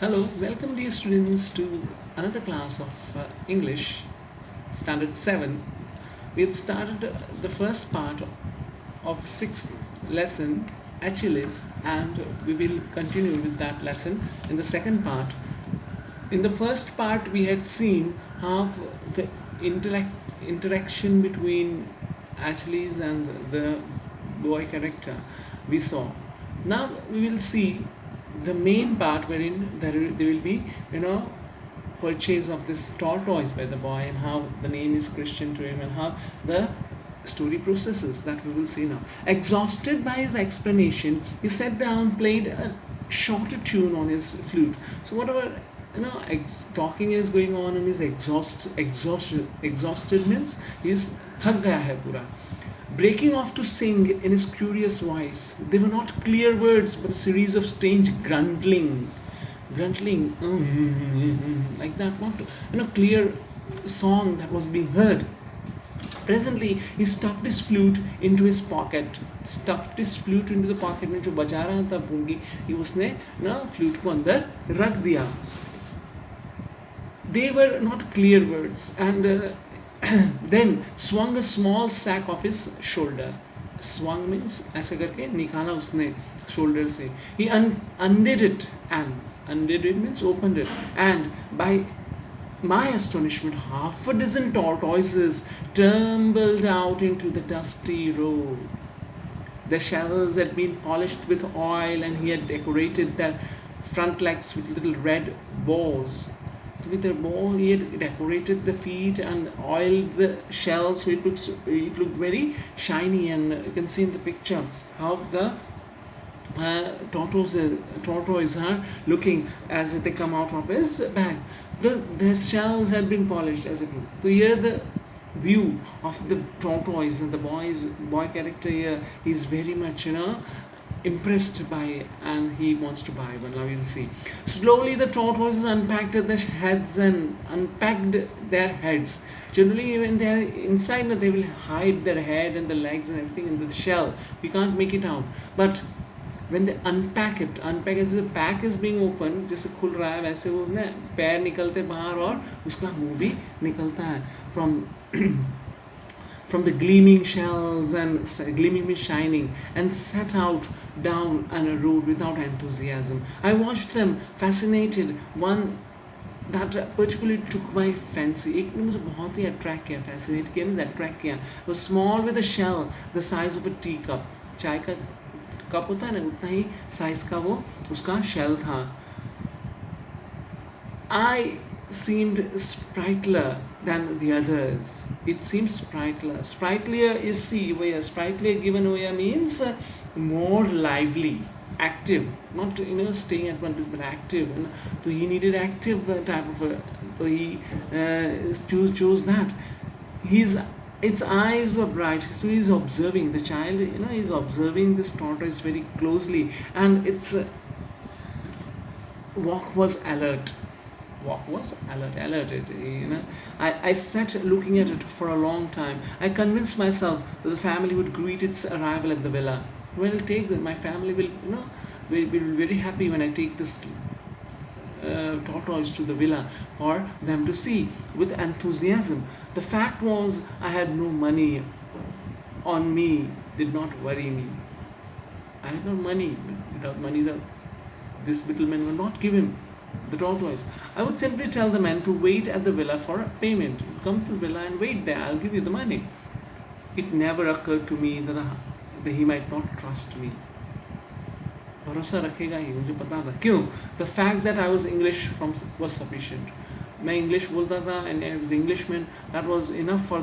Hello, welcome dear students to another class of English, Standard 7. We had started the first part of sixth lesson, Achilles, and we will continue with that lesson in the second part. In the first part, we had seen how the interaction between Achilles and the boy character we saw. Now we will see the main part wherein there will be, you know, purchase of this tortoise by the boy and how the name is Christian to him and how the story processes that we will see now. Exhausted by his explanation, he sat down, played a shorter tune on his flute. So whatever talking is going on and he's exhausted means he's thak gaya hai pura. Breaking off to sing in his curious voice. They were not clear words but a series of strange gruntling, like that, not clear song that was being heard. Presently he stuffed his flute into his pocket. Stuffed his flute into the pocket में जो बजा रहा था भूंगी ये उसने ना flute को अंदर रख दिया. They were not clear words and then swung a small sack off his shoulder. Swung means ऐसे करके निकाला उसने shoulder से. He undid it and undid it means opened it, and by my astonishment, half a dozen tortoises tumbled out into the dusty road. The shells had been polished with oil, and he had decorated their front legs with little red bows. With a bow, he had decorated the feet and oiled the shells, so it looked very shiny. And you can see in the picture how the tortoise are looking as they come out of his bag. The shells had been polished as it looked. So here the view of the tortoise and the boy character here is very much impressed by, and he wants to buy one. Now you'll see. Slowly the tortoises unpacked their heads and unpacked their heads. Generally when they are inside they will hide their head and the legs and everything in the shell. We can't make it out. But when they unpack as the pack is being opened, जैसे खुल रहा है वैसे वो ना पैर निकलते बाहर और उसका मुंह भी निकलता है from the gleaming shells, and gleaming means shining, and set out down on a road without enthusiasm. I watched them fascinated. One that particularly took my fancy. एक ने मुझे बहुत ही attract किया, fascinate किया means attract किया. It was small with a shell the size of a teacup. चाय का cup होता है ना उतना ही साइज का वो उसका शेल था. I seemed sprightlier than the others. It seems sprightlier. Sprightlier is see where sprightlier given over means more lively, active, not staying at one place but active. So he needed active type of so he chose that. Its eyes were bright, so he's observing the child. He's observing this tortoise very closely, and its walk was alert. Alerted. I sat looking at it for a long time. I convinced myself that the family would greet its arrival at the villa. Well, my family will be very happy when I take this tortoise to the villa for them to see with enthusiasm. The fact was I had no money on me, did not worry me. I had no money. Without money, this middleman will not give him the tortoise. I would simply tell the man to wait at the villa for a payment. Come to the villa and wait there, I'll give you the money. It never occurred to me that he might not trust me. भरोसा रखेगा ही, मुझे पता था. क्यों? The fact that I was English was sufficient. मैं English बोलता था and I was Englishman. That was enough for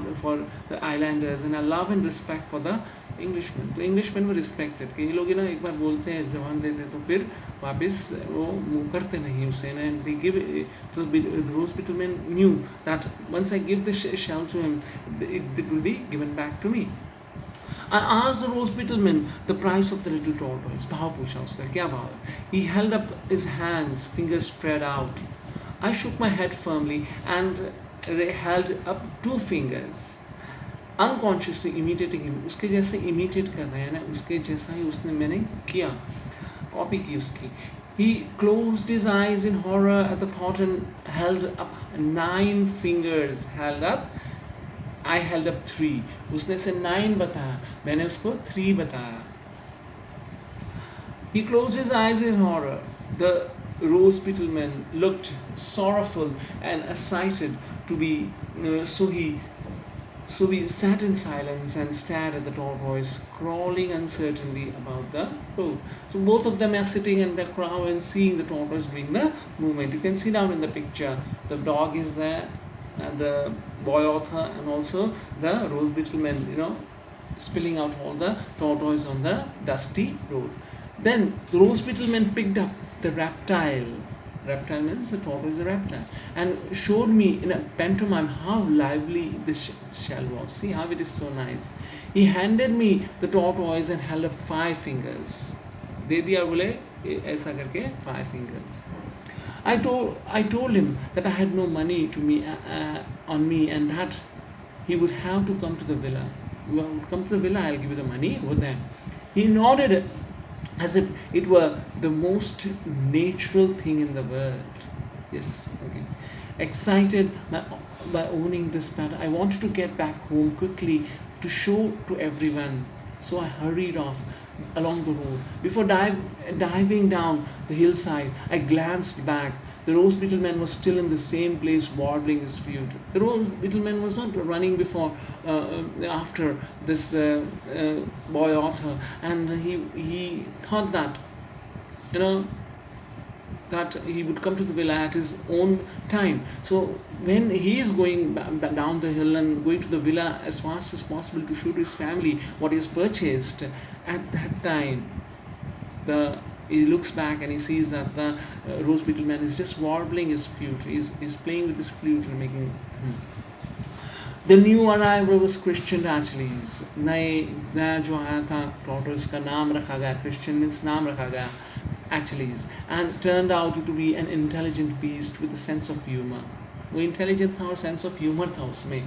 the islanders, and I love and respect for the Englishmen. तो Englishmen were respected. कि ये लोग ना एक बार बोलते हैं जवान देते हैं तो फिर वापस वो मुँह करते नहीं उसे. And they give so the hospitalman knew that once I give the shell to him, it will be given back to me. I asked the hospitalman the price of the little tortoise. भाव पूछा उसका क्या भाव है. He held up his hands, fingers spread out. I shook my head firmly and held up 2 fingers. Unconsciously imitating him. उसके जैसे imitate कर रहे हैं ना, उसके जैसा ही उसने मैंने किया, कॉपी की उसकी. He closed his eyes in horror at the thought and held up 9 fingers. Held up. I held up 3. उसने से 9 बताया, मैंने उसको 3 बताया. He closed his eyes in horror. The rose petal man looked sorrowful and excited to be. So we sat in silence and stared at the tortoise crawling uncertainly about the road. So both of them are sitting in the crowd and seeing the tortoise doing the movement. You can see down in the picture, the dog is there, and the boy author, and also the rose beetle man, spilling out all the tortoise on the dusty road. Then the rose beetle man picked up the reptile. Reptile means the tortoise is a reptile, and showed me in a pantomime how lively this shell was. See how it is so nice. He handed me the tortoise and held up 5 fingers. दे दिया, बोले ऐसा करके 5 fingers. I told him that I had no money on me, and that he would have to come to the villa. You would come to the villa, I'll give you the money over there. He nodded as if it were the most natural thing in the world. Yes, okay. Excited by owning this pattern, I wanted to get back home quickly to show to everyone. So I hurried off along the road. Before diving down the hillside, I glanced back. The rose beetle man was still in the same place, warbling his flute. The rose beetle man was not running after this boy author, and he thought that, that he would come to the villa at his own time. So when he is going down the hill and going to the villa as fast as possible to show to his family what he has purchased, at that time he looks back and he sees that the rose beetle man is just warbling his flute. He's playing with his flute and making. The new arrival was Christian Achilles. नया जो आया था tortoise का नाम रखा गया. Christian means नाम रखा गया Achilles, and turned out to be an intelligent beast with a sense of humor. वो intelligent था और sense of humor था उसमें,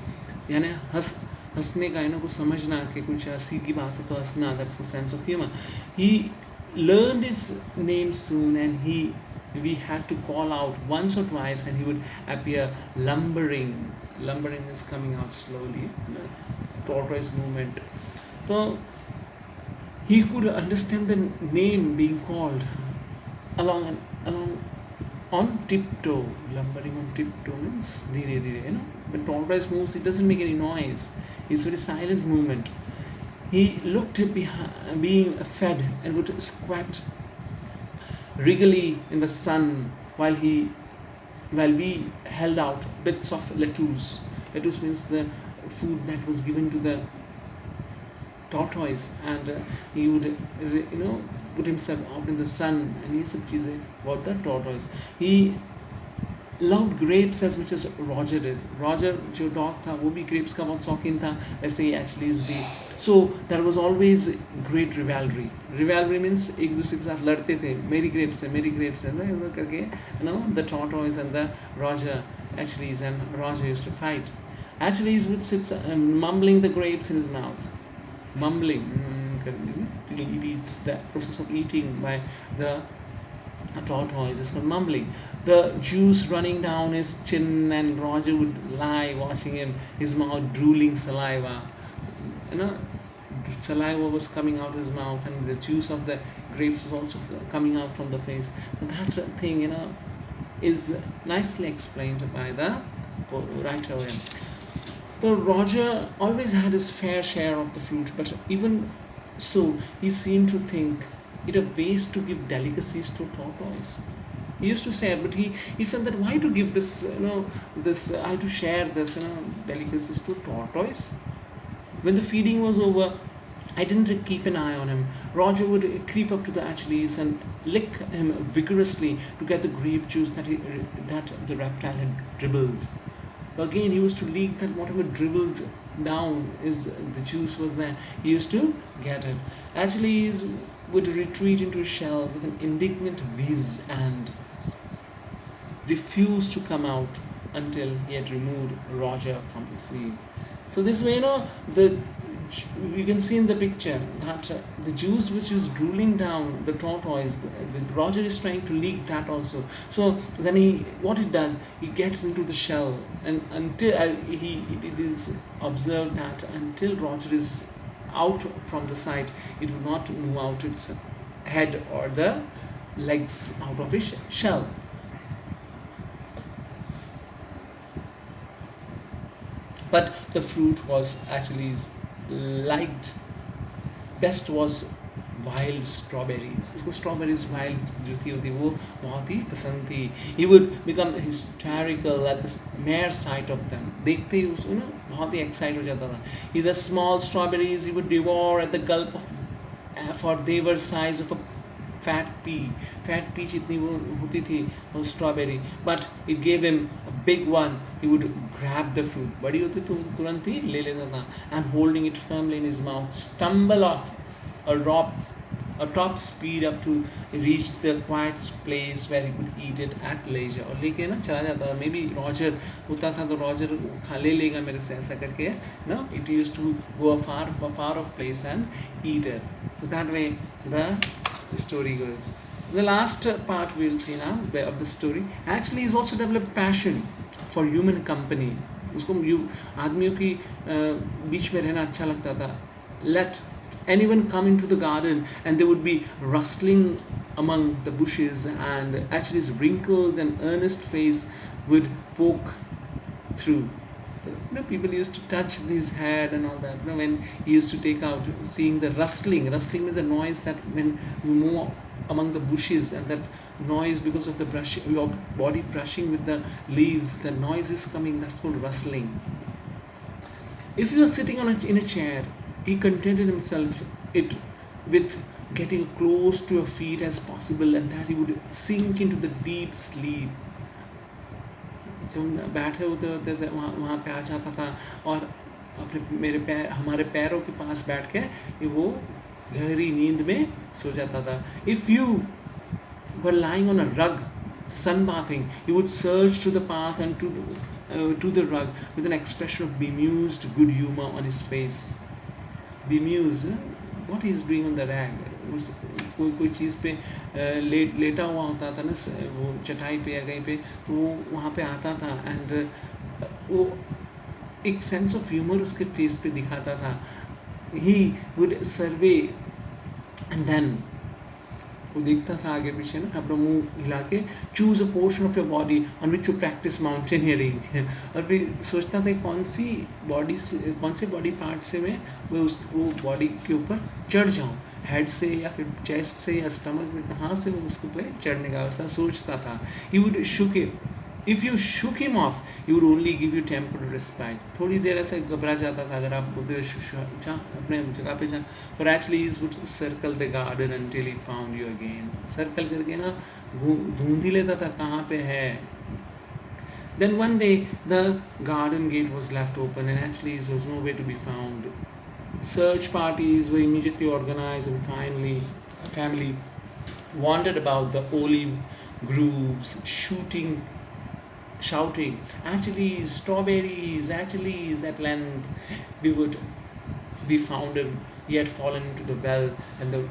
यानी हंसने का, कुछ समझना कि कुछ हंसी की बात है तो हंसना. That's the sense of humor. He learned his name soon, and we had to call out once or twice, and he would appear lumbering. Lumbering is coming out slowly, tortoise movement. So he could understand the name being called along on tiptoe. Lumbering on tiptoe means dhire dhire. When tortoise moves, it doesn't make any noise. It's a very silent movement. He looked being fed and would squat regally in the sun while we held out bits of lettuce. Lettuce means the food that was given to the tortoise, and he would put himself out in the sun, and ये सब चीज़ें about the tortoise. He loved grapes as much as Roger did. Roger जो dog था वो भी grapes का बहुत शौकीन था, ऐसे ही Achilles भी. So there was always great rivalry. Rivalry means एक दूसरे के साथ लड़ते थे, मेरी grapes है ऐसा करके, the tortoise and the Roger, Achilles and Roger used to fight. Achilles would sit mumbling the grapes in his mouth. Mumbling, he eats. The process of eating by the tortoise is called mumbling. The juice running down his chin, and Roger would lie watching him, his mouth drooling saliva. Saliva was coming out of his mouth, and the juice of the grapes was also coming out from the face. That thing, is nicely explained by the writer. So Roger always had his fair share of the fruit, but even so, he seemed to think it a waste to give delicacies to a tortoise. He used to say, but he felt that why to give this, I to share this, delicacies to a tortoise. When the feeding was over, I didn't keep an eye on him. Roger would creep up to the Achilles and lick him vigorously to get the grape juice that the reptile had dribbled. Again, he used to leak that whatever dribbled down the juice was there. He used to get it. Achilles would retreat into his shell with an indignant whiz and refused to come out until he had removed Roger from the scene. So this way, the You can see in the picture that the juice which is drooling down the tortoise, Roger is trying to leak that also. So then what it does, he gets into the shell, and until it is observed that until Roger is out from the site, it will not move out its head or the legs out of its shell. But the fruit was actually liked. Best was wild strawberries, उसको strawberries wild जो थी होती वो बहुत ही पसंद थी. He would become hysterical at the mere sight of them. देखते ही उसको ना बहुत ही एक्साइट हो जाता था. He the small strawberries he would devour at the gulp of four they were size of a fat pea. Fat pea जितनी वो होती थी वो strawberry, but it gave him a big one. He would grab the fruit. बड़ी होती तो तुरंत ही ले लेता था. And holding it firmly in his mouth stumble off a top speed up to reach the quiet place where he could eat it at leisure. और लेके ना चला जाता था. मे बी रॉजर होता था तो रॉजर खा ले लेगा मेरे से ऐसा करके ना. It use to go far off place and eat it. So that way the story goes. The last part we'll see now of the story actually is also developed passion for human company. उसको आदमियों की बीच में रहना अच्छा लगता था. Let anyone come into the garden and they would be rustling among the bushes, and actually his wrinkled and earnest face would poke through. People used to touch his head and all that. When he used to take out, seeing the rustling is a noise that when you move among the bushes, and that noise because of the your body brushing with the leaves, the noise is coming. That's called rustling. If you are sitting in a chair, he contented himself with getting close to your feet as possible, and that he would sink into the deep sleep. जब बैठे होते थे वहाँ पे आ जाता था और अपने हमारे पैरों के पास बैठ के वो गहरी नींद में सो जाता था. If you were lying on a rug sunbathing, he would surge to the path and to the rug with an expression of bemused good humor on his face. Bemused, what he is doing on the rag. कोई चीज़ पे लेटा हुआ होता था ना वो चटाई पे या कहीं पे, तो वो वहाँ पे आता था एंड वो एक सेंस ऑफ ह्यूमर उसके फेस पे दिखाता था. He would survey and then वो देखता था आगे पीछे ना, अपना मुंह हिला के. Choose a portion of your body on which you practice mountaineering. और फिर सोचता था कौन से बॉडी पार्ट से मैं वो बॉडी के ऊपर चढ़ जाऊँ. हेड से या फिर चेस्ट से या स्टमक से, कहाँ से वो उसके ऊपर चढ़ने का वैसा सोचता था. He would shook it. If you shook him off, he would only give you temporary respite. थोड़ी देर ऐसे घबरा जाता था अगर आप बोलते जा अपने जगह पे जा. For actually he would circle the garden until he found you again. Circle करके ना ढूंढ ही लेता था कहाँ पे है. Then one day the garden gate was left open and actually he was nowhere to be found. Search parties were immediately organized, and finally a family wandered about the olive groves, shouting, actually strawberries, actually at length we found him. He had fallen into the well, and the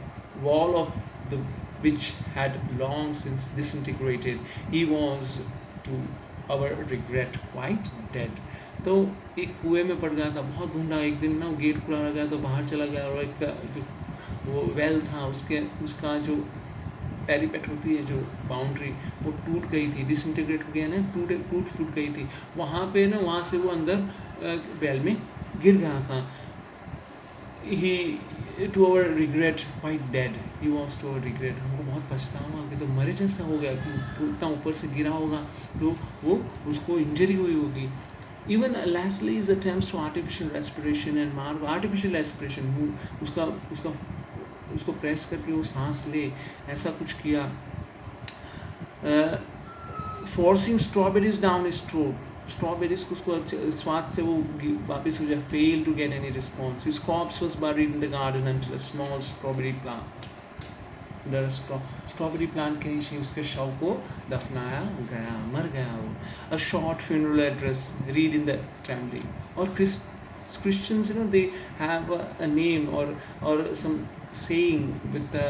wall of the which had long since disintegrated. He was, to our regret, quite dead. तो एक कुएं में पड़ गया था. बहुत ढूंढा. एक दिन ना वो गेट खुला रह गया तो बाहर चला गया, और एक जो वो वेल था उसका जो पैरीपेट होती है, जो बाउंड्री, वो टूट गई थी. डिसइंटीग्रेट हो गया ना, टूट गई थी. वहाँ पे ना वहाँ से वो अंदर वेल में गिर गया था. He to our regret quite dead. He was to our regret. हमको बहुत पछतावा कि तो मरे जैसा हो गया कि इतना ऊपर से गिरा होगा तो वो उसको इंजरी हुई होगी. Even Leslie's attempts to artificial respiration and artificial respiration, उसको प्रेस करके वो सांस ले, ऐसा कुछ किया. Forcing strawberries down his throat. Strawberries को उसको स्वाद से वो वापस हो जाए. Failed to get any response. His corpse was buried in the garden until a small strawberry plant. Strawberry plant के नीचे उसके शव को दफनाया गया. मर गया वो. A short funeral address read in the ट्रेमली. और Christians, they have a name or some saying with the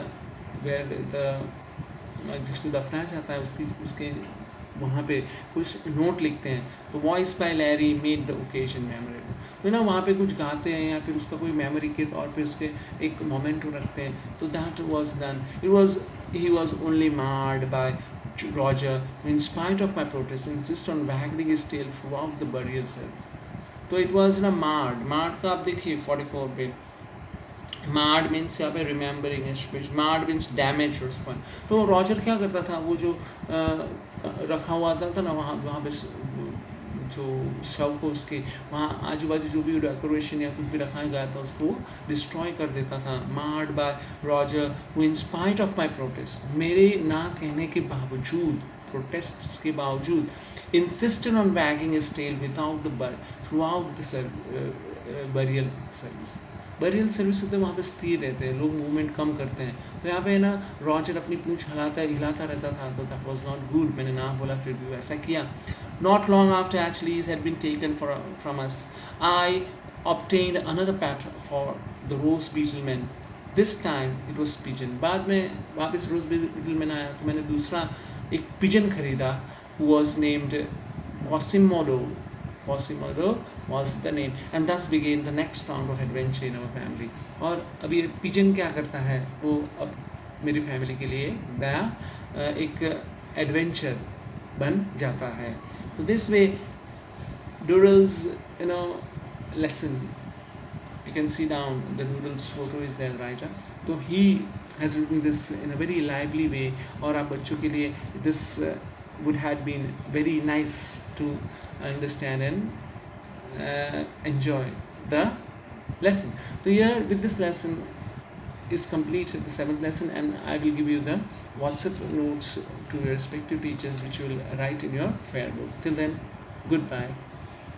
where the जिसको दफनाया जाता है उसके वहाँ पे कुछ नोट लिखते हैं, तो voice bye Larry made the occasion memorable. तो ना वहाँ पे कुछ गाते हैं या फिर उसका कोई मेमोरी के तौर पे उसके एक मोमेंटो रखते हैं, तो that was done. He was only marred by Roger, in spite of my protest insist on wagging his tail throughout the burial service। तो इट वाज ना मार्ड का आप देखिए 44 पे मार्ड मीन्स यहाँ पे रिमेंबरिंग मार्ड मीन्स डैमेज और स्पॉइल। तो रॉजर क्या करता था, वो जो रखा हुआ था ना वहाँ पे जो शव को उसके वहाँ आजू बाजू जो भी डेकोरेशन या कुछ भी रखा गया था उसको डिस्ट्रॉय कर देता था। Marred by Roger who in spite of my protest, मेरे ना कहने के बावजूद, प्रोटेस्ट के बावजूद, insisted on wagging his tail without the throughout the burial service। Burial service होते हैं वहाँ पे स्थिर रहते हैं, लोग मूवमेंट कम करते हैं। तो यहाँ पे ना रॉजर अपनी पूंछ हिलाता रहता था, तो दैट वाज नॉट गुड। मैंने ना बोला फिर भी वैसा किया। Not long after Achilles had been taken from us, I obtained another pet for the Rose Beetleman, this time it was pigeon. बाद में वापस रोज बीटलमैन आया तो मैंने दूसरा एक पिजन खरीदा, who was named Quasimodo was the name, and thus began the next round of adventure in our family। और अभी पिजन क्या करता है, वो अब मेरी फैमिली के लिए नया एक एडवेंचर बन जाता है। तो this way Doodle's lesson, you can see down the Doodle's photo is there, right? तो he has written this in a very lively way, और आप बच्चों के लिए this would have been very nice to understand and enjoy the lesson. So here with this lesson is complete the 7th lesson, and I will give you the WhatsApp notes to your respective teachers which you will write in your fair book. Till then, goodbye.